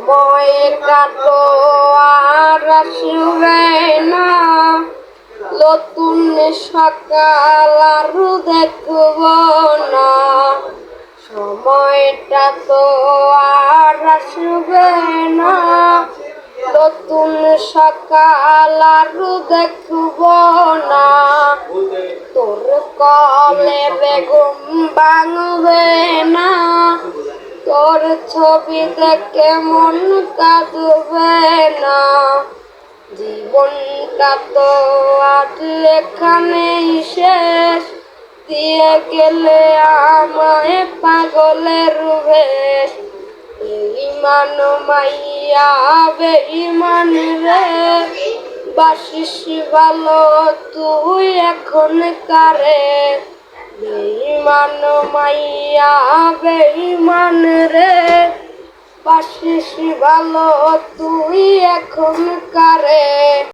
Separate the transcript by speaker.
Speaker 1: সময় কাটো আর আসবে না, নতুন সকাল আর দেখব না। সময়টা তো আর আসবে না, নতুন সকাল আর দেখব না। তোর কলে বেগম ভাঙবে না, তোর ছবি দেখে মন কাঁদবে না। জীবনটা তো আজ এখানেই শেষ, দিয়ে গেলে আমায় পাগলের বেশ। বেঈমান মাইয়া বেঈমান রে, বাসিস ভালো তুই এখন কারে। বেঈমান মাইয়া বেঈমান রে, বাসিস ভালো তুই এখন কারে।